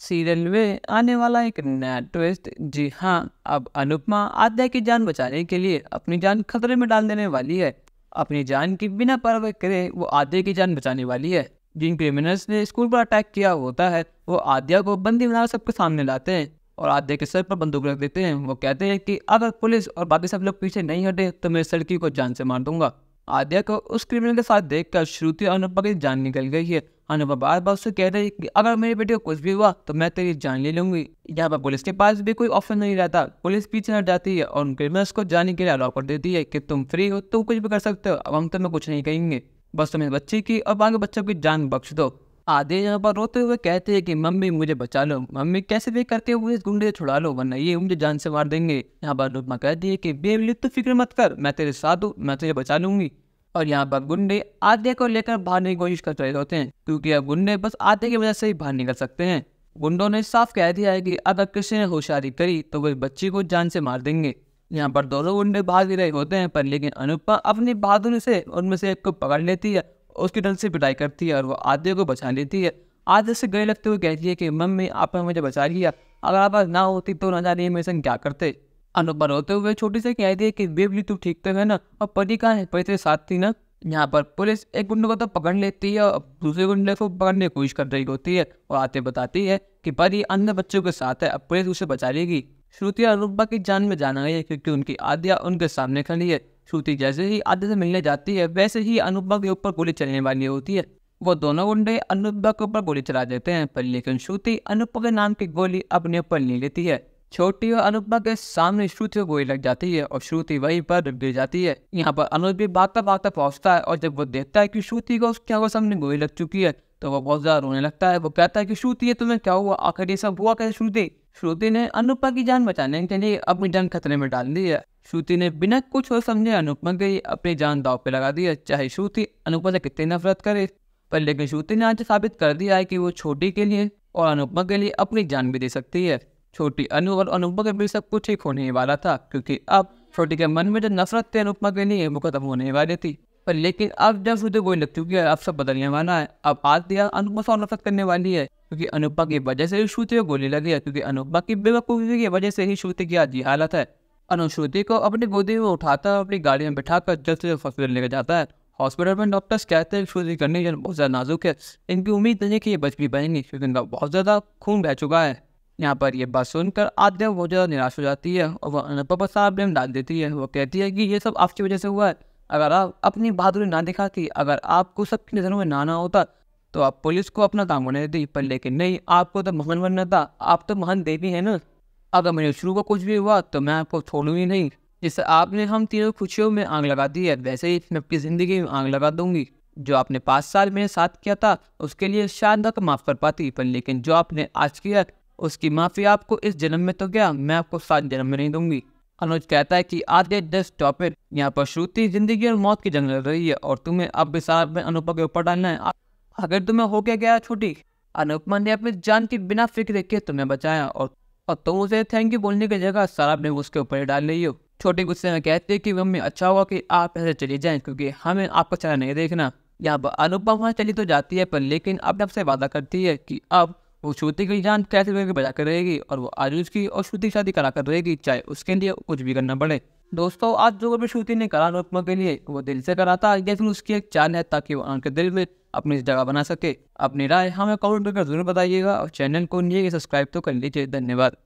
Serial में आने वाला एक नया ट्विस्ट। जी हाँ, अब अनुपमा आद्या की जान बचाने के लिए अपनी जान खतरे में डाल देने वाली है। अपनी जान की बिना परवाह करे वो आद्या की जान बचाने वाली है। जिन क्रिमिनल्स ने स्कूल पर अटैक किया होता है वो आद्या को बंदी बना सबके सामने लाते हैं और आद्या के सर पर बंदूक रख देते हैं। वो कहते हैं कि अगर पुलिस और बाकी सब लोग पीछे नहीं हटे तो मैं इस लड़की को जान से मार दूंगा। आद्या को उस क्रिमिनल के साथ देखकर श्रुति और अनुपमा की जान निकल गई है। अनुपमा बार बार उससे कह रही है कि अगर मेरी बेटी को कुछ भी हुआ तो मैं तेरी जान ले लूंगी। यहाँ पर पुलिस के पास भी कोई ऑप्शन नहीं रहता। पुलिस पीछे हट जाती है और उन क्रिमिनल्स को जाने के लिए अलाउ कर देती है कि तुम फ्री हो, तुम कुछ भी कर सकते हो, अब हम तुम्हें कुछ नहीं कहेंगे, बस तुम्हें बच्ची की और बाकी बच्चों की जान बख्श दो। आधे यहाँ पर रोते हुए कहते हैं कि मम्मी मुझे बचा लो, मम्मी कैसे भी करके हुए इस गुंडे से छुड़ा लो वरना ये मुझे जान से मार देंगे। यहाँ पर अनुपमा कहती है कि बेबी तू फिक्र मत कर, मैं तेरे साथ हूँ, मैं तुझे बचा लूंगी। और यहाँ पर गुंडे आद्या को लेकर भागने की कोशिश कर रहे होते हैं क्योंकि अब गुंडे बस आद्या की वजह से ही बाहर निकल सकते हैं। गुंडों ने साफ कह दिया है कि अगर किसी ने होशियारी करी तो वो बच्ची को जान से मार देंगे। यहाँ पर दोनों गुंडे भाग ही रहे होते हैं पर लेकिन अनुपमा अपनी बहादुरी से उनमें से एक को पकड़ लेती है, उसकी डर से पिटाई करती है और वो आद्या को बचा लेती है। आद्या से गले लगते हुए कहती है कि मम्मी आपने मुझे बचा लिया, अगर आप ना होती तो ना जानिए मेरे संग क्या करते। अनुपमा रोते हुए छोटी से कहती है कि बेबली तू ठीक तो है ना, और परी कहाँ है, परी तेरे साथ थी ना। यहाँ पर पुलिस एक गुंडे को तो पकड़ लेती है और दूसरे गुंडे को पकड़ने की कोशिश कर रही होती है और आते बताती है कि परी अन्य बच्चों के साथ है, अब पुलिस उसे बचा लेगी। श्रुति और अनुपमा की जान में जाना है क्योंकि उनकी आद्या उनके सामने खड़ी है। श्रुति जैसे ही आद्या से मिलने जाती है वैसे ही अनुपमा के ऊपर गोली चलने वाली होती है। वो दोनों गुंडे अनुपमा के ऊपर गोली चला देते हैं पर लेकिन श्रुति अनुपमा के नाम की गोली अपने ऊपर ले लेती है। छोटी और अनुपमा के सामने श्रुति को गोली लग जाती है और श्रुति वहीं पर गिर जाती है। यहाँ पर अनुज भी भागता भागता पहुंचता है और जब वो देखता है कि श्रुति को उसकी आंखों सामने गोली लग चुकी है तो वो बहुत ज्यादा रोने लगता है। वो कहता है कि श्रुति ये तुम्हें क्या हुआ, आखिर ये सब हुआ कैसे। श्रुति ने अनुपमा की जान बचाने के लिए अपनी जान खतरे में डाल दी है। श्रुति ने बिना कुछ और समझे अनुपमा के लिए अपनी जान दांव पे लगा दी है, चाहे श्रुति अनुपमा से कितनी नफरत करे। पर लेकिन श्रुति ने आज साबित कर दिया है कि वो छोटी के लिए और अनुपमा के लिए अपनी जान भी दे सकती है। छोटी अनु और अनुपमा के बीच सब कुछ ठीक होने वाला था क्योंकि अब छोटी के मन में जो नफरत थी अनुपमा के लिए वो खत्म होने वाली थी। पर लेकिन अब जब श्रुति गोली लग चुकी है अब सब बदलने वाला है। अब आद्या अनुपमा से और नफरत करने वाली है क्योंकि अनुपमा की वजह से ही श्रुति को गोली लगी है, क्योंकि अनुपमा की बेवकूफ़ी की वजह से ही श्रुति की आज ये हालत है। अनु श्रुति को अपनी गोदी में उठाकर अपनी गाड़ी में बिठाकर जल्द से जल्द हॉस्पिटल लेकर जाता है। हॉस्पिटल में डॉक्टर्स कहते हैं श्रुति की कंडीशन बहुत ज़्यादा नाजुक है, इनकी उम्मीद नहीं कि ये बच भी पाएंगी क्योंकि इनका बहुत ज़्यादा खून बह चुका है। यहाँ पर ये बात सुनकर आद्या बहुत ज़्यादा निराश हो जाती है और वह अनुपमा पर सारा ब्लेम डाल देती है। वो कहती है कि ये सब आपकी वजह से हुआ है, अगर आप अपनी बहादुरी ना दिखाती, अगर आपको सबकी नज़रों में ना आना होता तो आप पुलिस को अपना काम होने देती, पर लेकिन नहीं, आपको तो महान बनना था, आप तो महान देवी है ना। अगर मेरे शुरू को कुछ भी हुआ तो मैं आपको छोड़ूंगी नहीं। जिससे आपने हम तीनों खुशियों में आग लगा दी है वैसे ही मैं आपकी ज़िंदगी में आग लगा दूंगी। जो आपने 5 साल मेरे साथ किया था उसके लिए शायद तक माफ़ कर पाती, पर लेकिन जो आपने आज किया उसकी माफ़ी आपको इस जन्म में तो क्या, मैं आपको 7 जन्म में नहीं दूंगी। अनुज कहता है कि आद्या जस्ट स्टॉप इट, यहाँ पर श्रुति जिंदगी और मौत की जंग लड़ रही है और तुम्हें अब भी सारा में अनुपमा के ऊपर डालना है। अगर तुम्हें हो गया छोटी, अनुपमा ने अपनी जान की बिना फिक्र के तुम्हें बचाया और तुम उसे थैंक यू बोलने की जगह सारा ने उसके ऊपर ही डाल रही हो। छोटी गुस्से में कहती है कि मम्मी अच्छा होगा कि आप ऐसे चली जाएं क्योंकि हमें आपका चेहरा नहीं देखना। यहाँ पर अनुपमा वहाँ चली तो जाती है पर लेकिन अब आपसे वादा करती है कि अब वो श्रुति की जान कैसे करके बचा कर रहेगी और वो आयुष की और श्रुति की शादी करा कर रहेगी, चाहे उसके लिए कुछ भी करना पड़े। दोस्तों आज जो भी श्रुति ने करा अनुपमा के लिए वो दिल से करा था या फिर उसकी एक चाल है ताकि वो उनके दिल में अपनी जगह बना सके। अपनी राय हमें कमेंट करके जरूर बताइएगा और चैनल को नहीं सब्सक्राइब तो कर लीजिए। धन्यवाद।